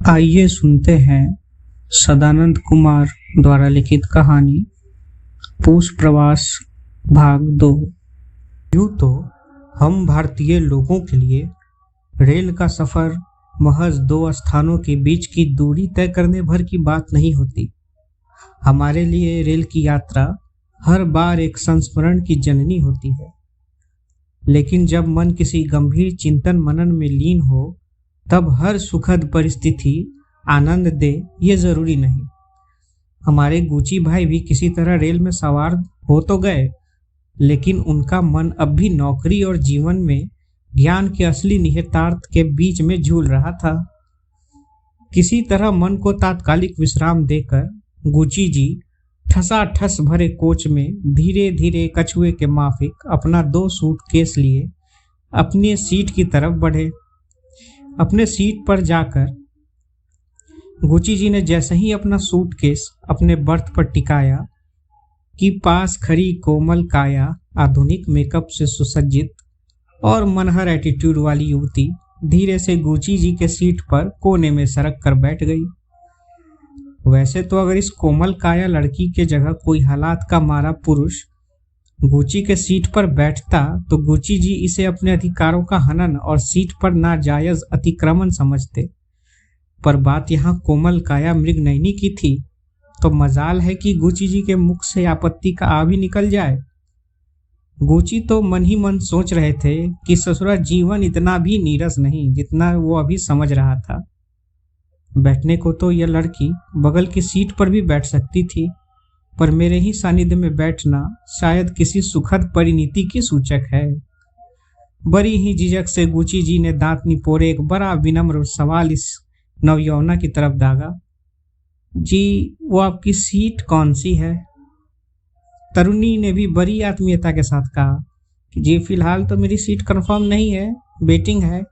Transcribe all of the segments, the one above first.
आइए सुनते हैं सदानंद कुमार द्वारा लिखित कहानी पूष प्रवास भाग 2। यूं तो हम भारतीय लोगों के लिए रेल का सफर महज दो स्थानों के बीच की दूरी तय करने भर की बात नहीं होती। हमारे लिए रेल की यात्रा हर बार एक संस्मरण की जननी होती है। लेकिन जब मन किसी गंभीर चिंतन मनन में लीन हो तब हर सुखद परिस्थिति आनंद दे ये जरूरी नहीं। हमारे गुची भाई भी किसी तरह रेल में सवार हो तो गए, लेकिन उनका मन अब भी नौकरी और जीवन में ज्ञान के असली निहितार्थ के बीच में झूल रहा था। किसी तरह मन को तात्कालिक विश्राम देकर गुची जी ठसाठस भरे कोच में धीरे धीरे कछुए के माफिक अपना 2 सूटकेस लिए अपनी सीट की तरफ बढ़े। अपने सीट पर जाकर गुची जी ने जैसे ही अपना सूटकेस अपने बर्थ पर टिकाया कि पास खड़ी कोमल काया आधुनिक मेकअप से सुसज्जित और मनहर एटीट्यूड वाली युवती धीरे से गुची जी के सीट पर कोने में सरक कर बैठ गई। वैसे तो अगर इस कोमल काया लड़की के जगह कोई हालात का मारा पुरुष गुची के सीट पर बैठता तो गुची जी इसे अपने अधिकारों का हनन और सीट पर नाजायज अतिक्रमण समझते। पर बात यहाँ कोमल काया मृगनयनी की थी, तो मजाल है कि गुची जी के मुख से आपत्ति का आ भी निकल जाए। गुची तो मन ही मन सोच रहे थे कि ससुरा जीवन इतना भी नीरस नहीं जितना वो अभी समझ रहा था। बैठने को तो यह लड़की बगल की सीट पर भी बैठ सकती थी, पर मेरे ही सानिध्य में बैठना शायद किसी सुखद परिणति की सूचक है। बड़ी ही झिझक से गुची जी ने दांत निपोरे एक बड़ा विनम्र सवाल इस नवयौवना की तरफ दागा। जी, वो आपकी सीट कौन सी है? तरुणी ने भी बड़ी आत्मीयता के साथ कहा कि जी फिलहाल तो मेरी सीट कंफर्म नहीं है, वेटिंग है।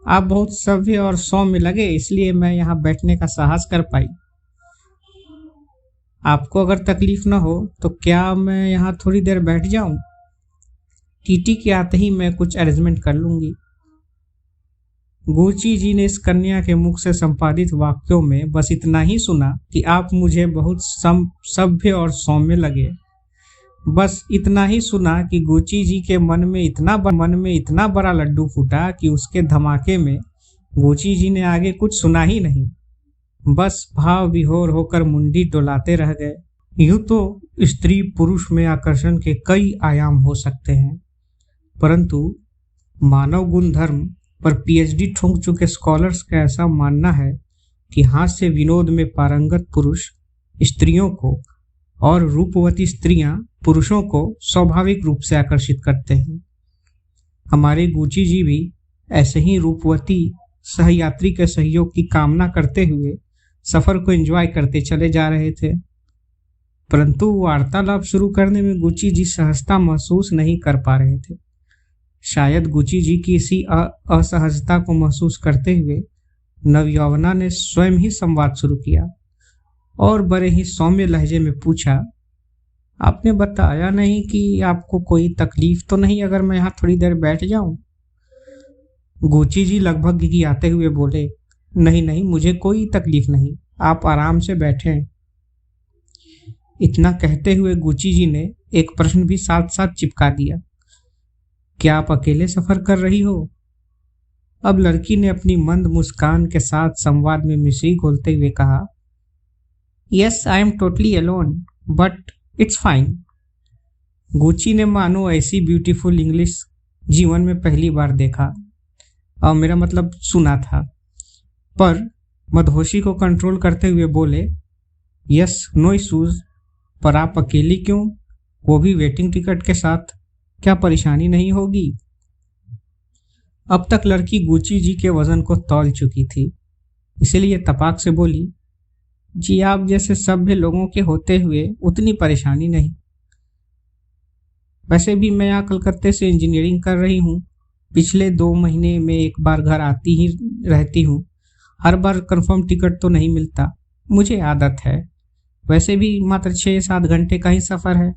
आप बहुत सभ्य और सौम्य लगे, इसलिए मैं यहाँ बैठने का साहस कर पाई। आपको अगर तकलीफ न हो तो क्या मैं यहाँ थोड़ी देर बैठ जाऊं? टीटी के आते ही मैं कुछ अरेंजमेंट कर लूंगी। गुची जी ने इस कन्या के मुख से संपादित वाक्यों में बस इतना ही सुना कि आप मुझे बहुत सभ्य और सौम्य लगे। बस इतना ही सुना कि गुची जी के मन में इतना बड़ा लड्डू फूटा कि उसके धमाके में गुची जी ने आगे कुछ सुना ही नहीं, बस भाव विभोर होकर मुंडी डोलाते रह गए। यूं तो स्त्री पुरुष में आकर्षण के कई आयाम हो सकते हैं, परंतु मानव गुण धर्म पर पीएचडी ठोंक चुके स्कॉलर्स का ऐसा मानना है कि हास्य विनोद में पारंगत पुरुष स्त्रियों को और रूपवती स्त्रियां पुरुषों को स्वाभाविक रूप से आकर्षित करते हैं। हमारे गुची जी भी ऐसे ही रूपवती सहयात्री के सहयोग की कामना करते हुए सफर को एंजॉय करते चले जा रहे थे, परंतु वार्तालाप शुरू करने में गुची जी सहजता महसूस नहीं कर पा रहे थे। शायद गुची जी की इसी असहजता को महसूस करते हुए नवयौवना ने स्वयं ही संवाद शुरू किया और बड़े ही सौम्य लहजे में पूछा, आपने बताया नहीं कि आपको कोई तकलीफ तो नहीं अगर मैं यहाँ थोड़ी देर बैठ जाऊं? गुची जी लगभग गिड़गिड़ाते हुए बोले, नहीं नहीं, मुझे कोई तकलीफ नहीं, आप आराम से बैठें। इतना कहते हुए गुची जी ने एक प्रश्न भी साथ साथ चिपका दिया, क्या आप अकेले सफर कर रही हो? अब लड़की ने अपनी मंद मुस्कान के साथ संवाद में मिश्री घोलते हुए कहा, yes I am totally alone but it's fine. Gucci ने मानो ऐसी ब्यूटीफुल इंग्लिश जीवन में पहली बार देखा, और मेरा मतलब सुना था, पर मदहोशी को कंट्रोल करते हुए बोले, यस नो इश्यूज, पर आप अकेली क्यों, वो भी वेटिंग टिकट के साथ? क्या परेशानी नहीं होगी? अब तक लड़की गुची जी के वजन को तौल चुकी थी, इसलिए तपाक से बोली, जी आप जैसे सभ्य लोगों के होते हुए उतनी परेशानी नहीं। वैसे भी मैं यहाँ कलकत्ते से इंजीनियरिंग कर रही हूँ, पिछले 2 महीने में एक बार घर आती ही रहती हूँ, हर बार कंफर्म टिकट तो नहीं मिलता, मुझे आदत है। वैसे भी मात्र 6-7 घंटे का ही सफर है।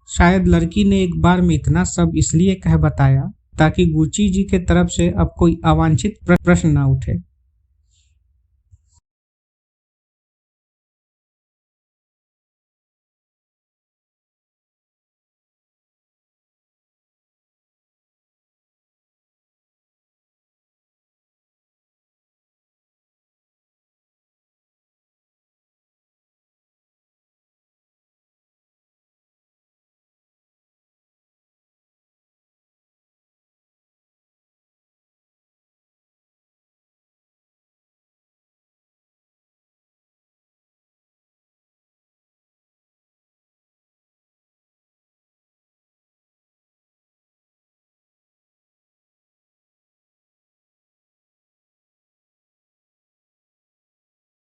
शायद लड़की ने एक बार में इतना सब इसलिए कह बताया ताकि गुची जी के तरफ से अब कोई अवांछित प्रश्न ना उठे।